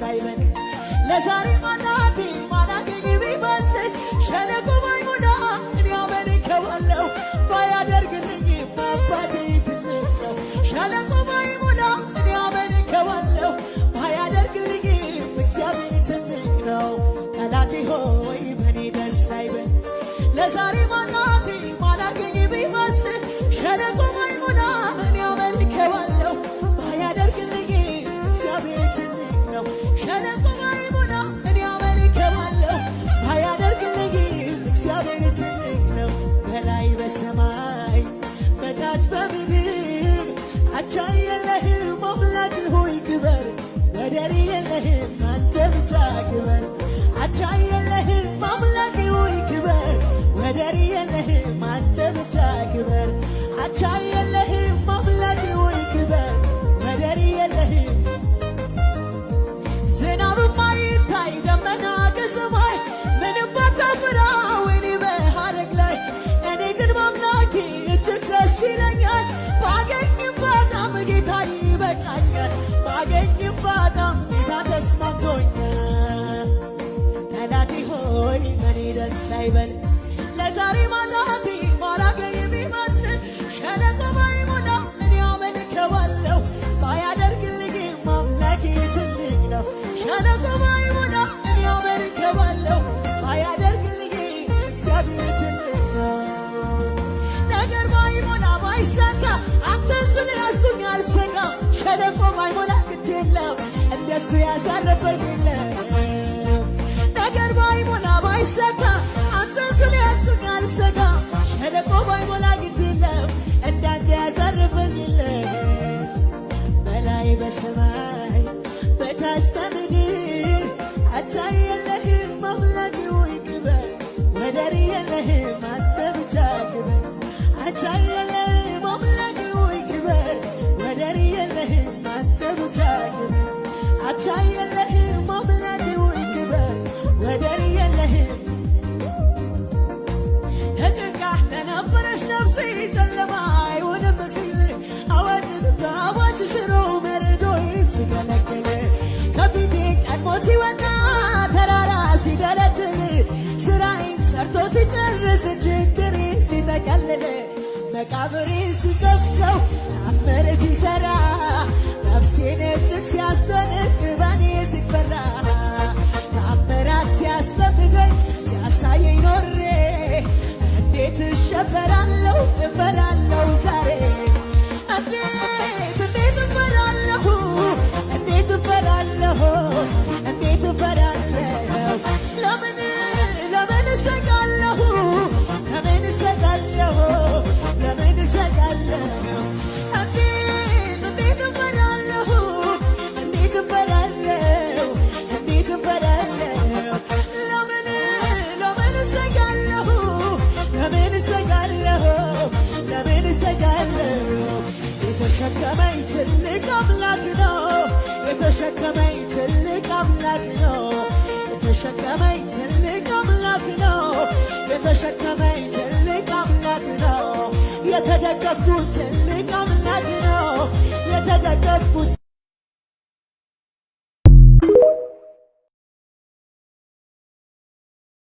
አይበል ለዛሬ ማናቴ ማናገኝ ቢመስል ሸለቆ ባይሞላ እኔ አመልከዋለሁ ባያደርግልኝ አባቴ ትልቅ ነው ሸለቆ ባይሞላ እኔ አመልከዋለሁ ባያደርግልኝ እግዚአብሔር ትልቅ ነው ጠላቴ ሆይ በኔ ደስ አይበል ለዛሬ ማናቴ ማናገኝ ቢመስል ሸለቆ ባይሞላ እኔ አመልከዋለሁ ባያደርግልኝ እግዚአብሔር ትልቅ ነው ሸለቆ ባይሞላ እኔ አመልከዋለሁ ባያደርግልኝ እግዚአብሔር ትልቅ ነው በላይ በሰማይ በታች በምድር አቻ የለህም አምላክ ሆይ ክበር ወደር የለህም አንተ ብቻ ክበር አቻ የለህም አምላክ ሆይ ክበር ወደር የለህም አንተ ብቻ ክበር አቻ የለህም አምላክ ሆይ ክበር ወደር የለህም ዝናብም አይታይ ደመና ከሰማይ ምንም ባታፈራ ወይኔ በሐረግ ላይ እኔ ግን በአምላኬ እጅግ ደስ ይለኛል ባገኝም በጣም ጌታ ይበቃኛል ባገኝም በጣም ጌታ ተስማምቶኛል ጠላቴ ሆይ በኔ ደስ አይበል ለዛሬ ማናቴ ማላገኝ ቢመስል ሸለቆ ባይሞላ እኔ አመልከዋለሁ ባያደርግልኝም አምላኬ ትልቅ ነው ሸለቆ ባይሞላ እኔ አመልከዋለሁ ባያደርግልኝ እግዚአብሔር ትልቅ ነው ነገር ባይሞላ ባይሳካ አንተን ስለያዝኩኝ አልሰጋም ሸለቆ ባይሞላ ግድ የለም እንደሱ ያሳረፈኝ የለም ነገር ባይሞላ ባይሳካ አንተን ስለያዝኩኝ አልሰጋም ሸለቆ ባይሞላ ግድ የለም እንዳንተ ያሳረፈኝ የለም በላይ በሰማይ በታች በምድር አቻ የለህም አምላክ ሆይ ክበር ወደር የለህም አንተ ብቻ ክበር አቻ የለህም አምላክ ሆይ ክበር ወደር የለህም አንተ ብቻ ክበር አቻ የለህም አምላክ ሆይ ክበር ወደር የለህም ተጨንቃ ለነበረች ነፍሴ ጨለማ አይሆንም ሲል አዋጅን በአዋጅ ሽሮ መርዶዬ ሲገለግል ከፊቴ ቀድሞ ሲወጣ ተራራ ሲደለድል ስራዬን ሰርቶ ሲጨርስ ችግሬን ሲጠቀልል መቃብሬን ሲከፍተው ታምር ሲሰራ ነፍሴን እጅግ ሲያስደንቅ በኔ ሲፈራ ታምራት ሲያስለምደኝ ሲያሳየኝ ኖሬ እንዴት እሸበራለሁ እፈራለሁ ዛሬ እንዴት እፈራለሁ እንዴት እፈራለሁ እንዴት እፈራለሁ ለምን እሰጋለሁ ለምን እሰጋለሁ ለምን እሰጋለሁ እንዴት እፈራለሁ እንዴት እፈራለሁ እንዴት እፈራለሁ ለምን እሰጋለሁ ለምን እሰጋለሁ ለምን እሰጋለሁ የተሸከመኝ ትልቅ አምላክ ነው የተሸከመኝ ትልቅ አምላክ ነው የተሸከመኝ ትልቅ አምላክ ነው የተሸከመኝ ትልቅ አምላክ ነው የተደገፍኩት ትልቅ አምላክ ነው የተደገፍኩት